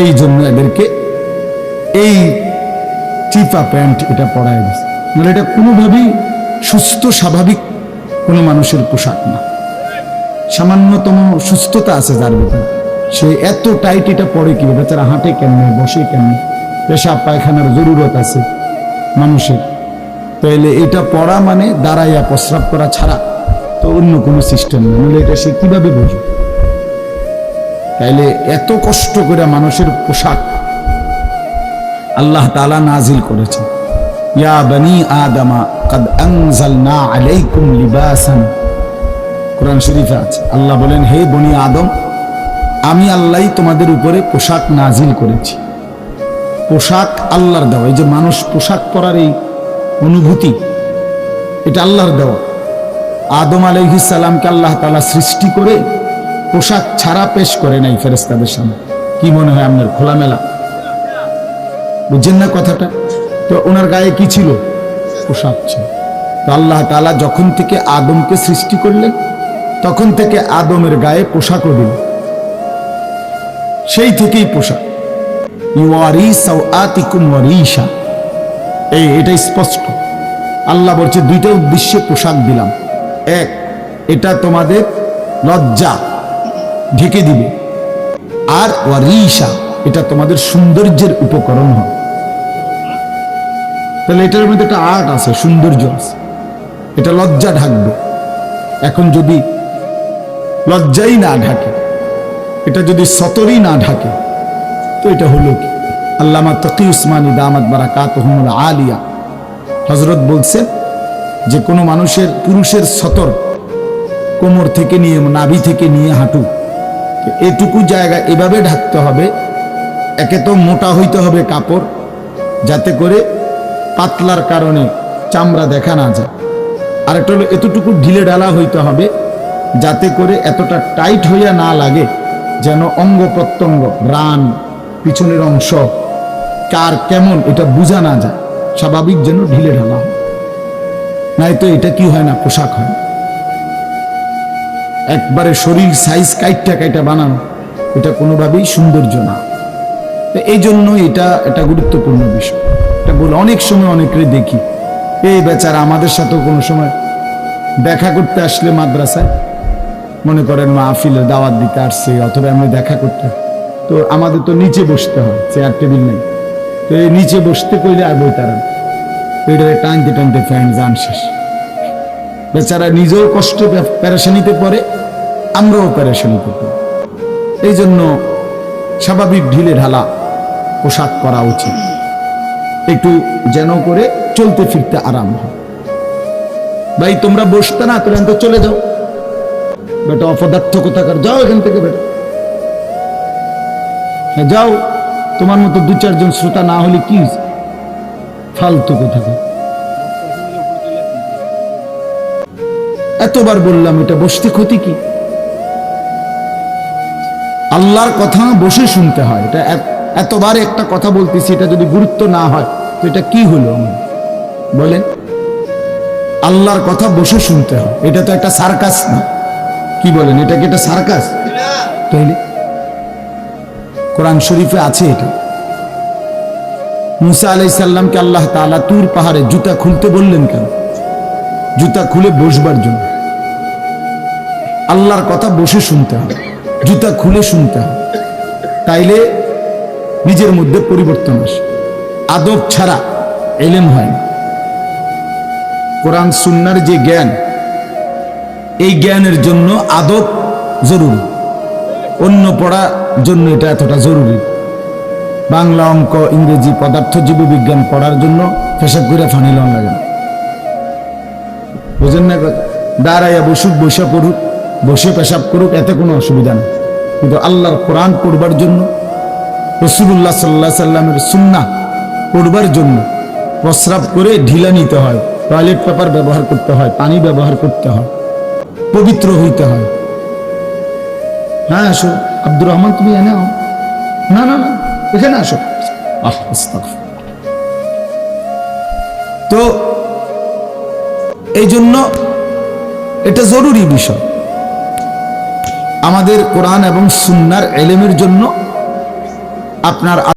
এই জন্য এদেরকে এই চিপা প্যান্ট এটা পরায় দিচ্ছে। মানে এটা কোনোভাবেই সুস্থ স্বাভাবিক কোনো মানুষের পোশাক না। সামান্যতম সুস্থতা আছে যার ভিতরে, সে এত টাইট এটা পরে কি বেচারা হাঁটে কেমনে, বসে কেমনে, পেশাব পায়খানার জরুরত আছে মানুষের, তাইলে এটা পড়া মানে দাঁড়াইয়া প্রস্রাব করা ছাড়া তো অন্য কোনো সিস্টেম নেই, নাহলে এটা সে কিভাবে বুঝবে? তাইলে এত কষ্ট করে মানুষের পোশাক আল্লাহ তাআলা নাজিল করেছে। ইয়া বনি আদমা কাদ আনজালনা আলাইকুম লিবাসান, কোরআন শরীফে আছে। আল্লাহ বলেন, হে বনি আদম, আমি আল্লাহই তোমাদের উপরে পোশাক নাজিল করেছি। পোশাক আল্লাহর দেওয়া। এই যে মানুষ পোশাক পরার এই অনুভূতি, এটা আল্লাহর দেওয়া। আদম আলাইহিস সালামকে আল্লাহ তাআলা সৃষ্টি করে পোশাক ছাড়া পেশ করে নাই ফেরেশতাদের সামনে। কি মনে হয় আপনার? খোলামেলা, বুঝছেন না কথাটা? তো ওনার গায়ে কি ছিল? পোশাক ছিল। তো আল্লাহ তাআলা যখন থেকে আদমকে সৃষ্টি করলেন, তখন থেকে আদমের গায়ে পোশাকও দিল। সেই থেকেই পোশাক। ইউয়ারি সাওআতিকুম ওয়ারিশা, এটা স্পষ্ট। আল্লাহ বলছে দুইটা উদ্দেশ্যে পোশাক দিলাম। এক, এটা তোমাদের লজ্জা ঢেকে দিবে, আর ওয়ারিশা, এটা তোমাদের সৌন্দর্যের উপকরণ হবে। তাহলে এটার মধ্যে একটা আর্ট আছে, সৌন্দর্য আছে। এটা লজ্জা ঢাকবে। এখন যদি লজ্জাই না ঢাকে, এটা যদি সতরই না ঢাকে, তো এটা হলো কি? আল্লামা তকি উসমানী দামাত বারাকাতুহুল আলিয়া হযরত বলছেন যে কোনো মানুষের, পুরুষের সতর কোমর থেকে নিয়ে, নাভি থেকে নিয়ে হাঁটু, এটুকু জায়গা এভাবে ঢাকতে হবে। একে তো মোটা হইতে হবে কাপড়, যাতে করে পাতলার কারণে চামড়া দেখা না যায়। আরেকটা হলো এতটুকু ঢিলে ঢালা হইতে হবে, যাতে করে এতটা টাইট হইয়া না লাগে, যেন অঙ্গ প্রত্যঙ্গ, রান, পিছনের অংশ কার কেমন এটা বোঝা না যায়। স্বাভাবিক যেন ঢিলে ঢালা হয়, নাই তো এটা কি হয় না, পোশাক হয়। একবারে শরীর সাইজ কাইটা বানানো, এটা কোনোভাবেই সৌন্দর্য না। এই জন্য এটা গুরুত্বপূর্ণ বিষয়। এটা বলে অনেক সময় অনেকে দেখি, এই বেচারা আমাদের সাথেও কোনো সময় দেখা করতে আসলে মাদ্রাসায়, মনে করেন মাহফিলের দাওয়াত দিতে আসছে, অথবা আমরা দেখা করতে, তো আমাদের তো নিচে বসতে হয়, চেয়ার টেবিল নেই। তো এই নিচে বসতে কইলে আর বই তারা এটারে টানতে টানতে ফ্যান যান শেষ। বেচারা নিজেও কষ্ট পেরেশানিতে পড়ে, আমরাও পেরেশানিতে পড়ি। এই জন্য স্বাভাবিক ঢিলে ঢালা পোশাক করা উচিত, একটু যেন করে চলতে ফিরতে আরাম হয়। ভাই তোমরা বসতে না, তোরা তো চলে যাও, বেটা অপদার্থ কোথাকার, যাও এখান থেকে বেটা, যাও। তোমার মতো দু চারজন শ্রোতা না হলে কি ফালতু কোথাকার। এতবার বললাম, এটা বসতে ক্ষতি কি? আল্লাহর কথা বসে শুনতে হয়। এটা এতবার একটা কথা বলতেছি, এটা যদি গুরুত্ব না হয় তো এটা কি হলো বলেন? আল্লাহর কথা বসে শুনতে হয়, এটা তো একটা সার্কাস না। কি বলেন, এটা কি একটা সার্কাস? তাইলে কোরআন শরীফে আছে এটা। মুসা আলাইহিস সালামকে আল্লাহ তাআলা তুর পাহাড়ে জুতা খুলতে বললেন কেন? জুতা খুলে বসবার জন্য। আল্লাহর কথা বসে শুনতে হবে, জুতা খুলে শুনতে হবে, তাইলে নিজের মধ্যে পরিবর্তন আসে। আদব ছাড়া ইলম হয় না। কোরআন সুন্নাহর যে জ্ঞান, এই জ্ঞানের জন্য আদব জরুরি। অন্য পড়ার জন্য এটা এতটা জরুরি। বাংলা, অঙ্ক, ইংরেজি, পদার্থ, জীববিজ্ঞান পড়ার জন্য পেশাব করে ফানি লন লাগে না, বুঝেন না? দাঁড়াইয়া বসুক, বসে পড়ুক, বসে পেশাব করুক, এতে কোনো অসুবিধা নেই। কিন্তু আল্লাহর কোরআন পড়বার জন্য, রাসূলুল্লাহ সাল্লাল্লাহু আলাইহি সাল্লামের সুন্নাহ পড়বার জন্য প্রস্রাব করে ঢিলা নিতে হয়, টয়লেট পেপার ব্যবহার করতে হয়, পানি ব্যবহার করতে হয়, পবিত্র হইতে হয়। হ্যাঁ আসো আব্দুর রহমান, তুমি এনে আও। না না না, এখানে আসো। তো এই জন্য এটা জরুরি বিষয়। আমাদের কোরআন এবং সুন্নাহর ইলমের জন্য আপনার